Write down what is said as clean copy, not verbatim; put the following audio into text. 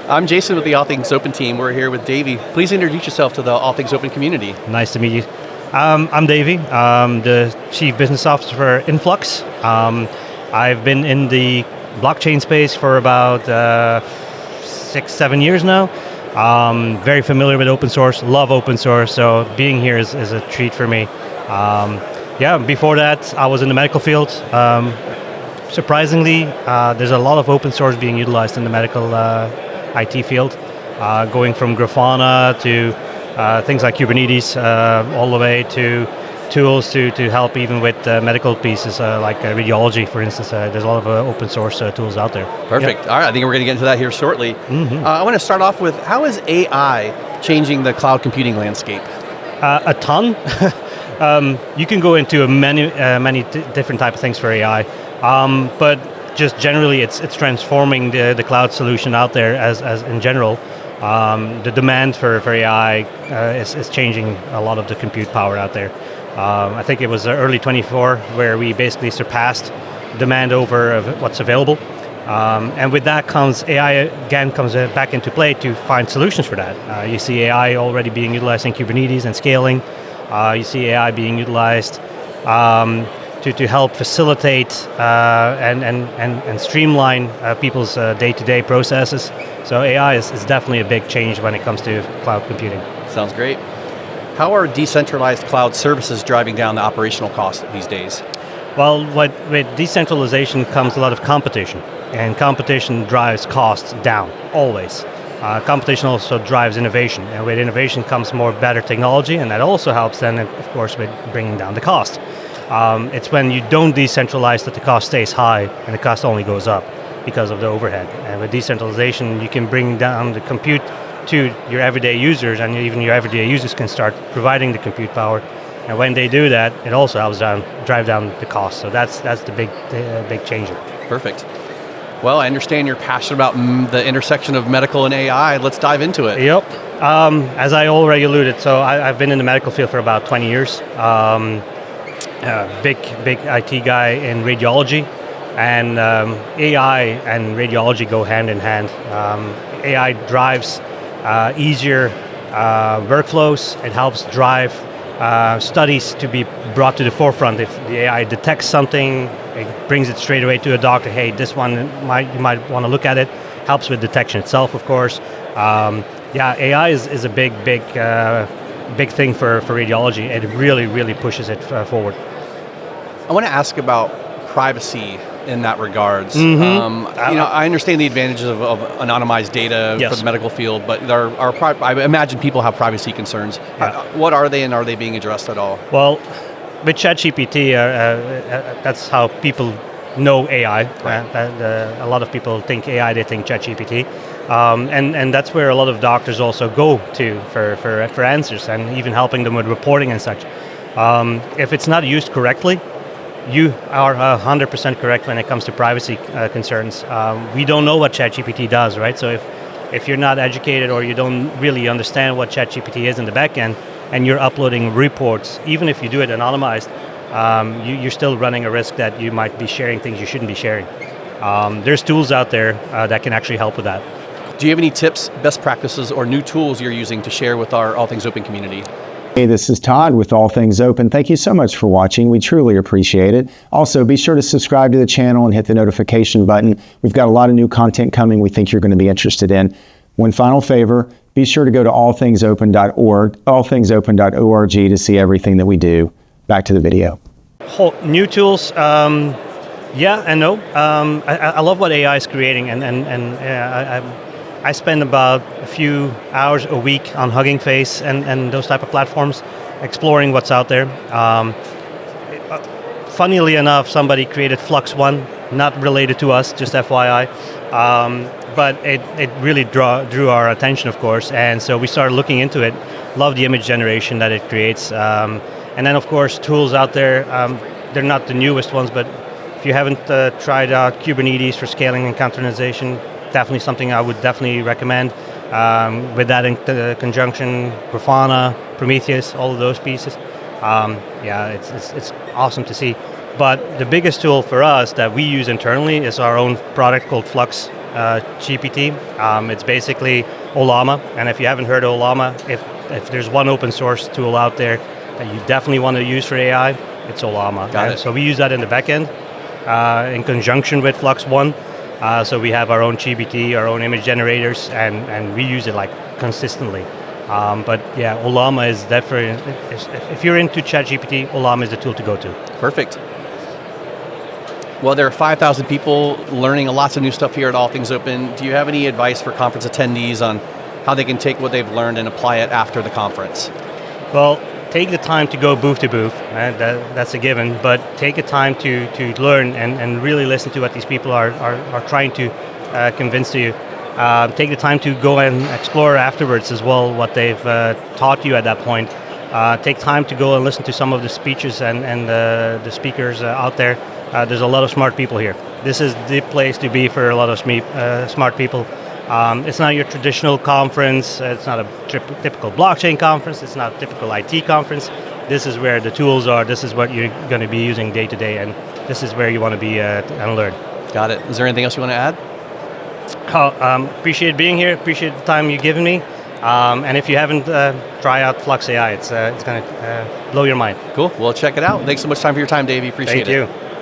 I'm Jason with the All Things Open team. We're here with Davy. Please introduce yourself to the All Things Open community. Nice to meet you. I'm Davy. I'm the Chief Business Officer for Influx. I've been in the blockchain space for about 6-7 years now. Very familiar with open source, love open source, so being here is a treat for me. Before that, I was in the medical field. Surprisingly, there's a lot of open source being utilized in the medical IT field, going from Grafana to things like Kubernetes, all the way to tools to help even with medical pieces like radiology, for instance. There's a lot of open source tools out there. Perfect. Yep. All right, I think we're going to get into that here shortly. Mm-hmm. I want to start off with, how is AI changing the cloud computing landscape? A ton. You can go into many different type of things for AI, but just generally, it's transforming the cloud solution out there as in general. The demand for AI is changing a lot of the compute power out there. I think it was early 24 where we basically surpassed demand over of what's available. And with that comes AI again comes back into play to find solutions for that. You see AI already being utilized in Kubernetes and scaling. You see AI being utilized to help facilitate and streamline people's day-to-day processes. So AI is definitely a big change when it comes to cloud computing. Sounds great. How are decentralized cloud services driving down the operational costs these days? Well, with decentralization comes a lot of competition, and competition drives costs down, always. Competition also drives innovation, and with innovation comes more better technology, and that also helps then, of course, with bringing down the cost. It's when you don't decentralize that the cost stays high and the cost only goes up because of the overhead. And with decentralization, you can bring down the compute to your everyday users, and even your everyday users can start providing the compute power. And when they do that, it also helps drive down the cost. So that's the big changer. Perfect. Well, I understand you're passionate about the intersection of medical and AI. Let's dive into it. Yep. As I already alluded, so I've been in the medical field for about 20 years. Big IT guy in radiology, and AI and radiology go hand in hand. AI drives easier workflows. It helps drive studies to be brought to the forefront. If the AI detects something, it brings it straight away to a doctor. Hey, this one you might want to look at it. Helps with detection itself, of course. AI is a big thing for radiology. It really pushes it forward. I want to ask about privacy in that regards. Mm-hmm. I understand the advantages of anonymized data Yes. for the medical field, but I imagine people have privacy concerns. Yeah. What are they, and are they being addressed at all? Well, with ChatGPT, that's how people know AI. A lot of people think AI, they think ChatGPT. And that's where a lot of doctors also go to for answers, and even helping them with reporting and such. If it's not used correctly, you are 100% correct when it comes to privacy concerns. We don't know what ChatGPT does, right? So if you're not educated or you don't really understand what ChatGPT is in the back end, and you're uploading reports, even if you do it anonymized, you're still running a risk that you might be sharing things you shouldn't be sharing. There's tools out there that can actually help with that. Do you have any tips, best practices, or new tools you're using to share with our All Things Open community? Hey, this is Todd with All Things Open. Thank you so much for watching. We truly appreciate it. Also, be sure to subscribe to the channel and hit the notification button. We've got a lot of new content coming we think you're going to be interested in. One final favor, be sure to go to allthingsopen.org to see everything that we do. Back to the video. New tools, yeah and no. I love what AI is creating, and I spend about a few hours a week on Hugging Face and those type of platforms, exploring what's out there. Funnily enough, somebody created Flux One, not related to us, just FYI. But it really drew our attention, of course, and so we started looking into it. Love the image generation that it creates. And then, of course, tools out there, they're not the newest ones, but if you haven't tried out Kubernetes for scaling and containerization, definitely something I would definitely recommend. With that in conjunction, Grafana, Prometheus, all of those pieces. Yeah, it's awesome to see. But the biggest tool for us that we use internally is our own product called Flux GPT. It's basically Olama, and if you haven't heard of Olama, if there's one open source tool out there that you definitely want to use for AI, it's Olama. Got it. So we use that in the back end in conjunction with Flux One. So we have our own GPT, our own image generators, and we use it like consistently. But yeah, Olama is definitely, if you're into ChatGPT, Olama is the tool to go to. Perfect. Well, there are 5,000 people learning lots of new stuff here at All Things Open. Do you have any advice for conference attendees on how they can take what they've learned and apply it after the conference? Well, take the time to go booth to booth, that's a given, but take the time to learn and really listen to what these people are trying to convince to you. Take the time to go and explore afterwards as well what they've taught you at that point. Take time to go and listen to some of the speeches and the speakers out there. There's a lot of smart people here. This is the place to be for a lot of smart people. It's not your traditional conference. It's not a typical blockchain conference. It's not a typical IT conference. This is where the tools are. This is what you're going to be using day to day, and this is where you want to be and learn. Got it. Is there anything else you want to add? Appreciate being here. Appreciate the time you've given me. And if you haven't, try out Flux AI. It's going to blow your mind. Cool. Well, check it out. Thanks so much for your time, Davey. Appreciate it. Thank you.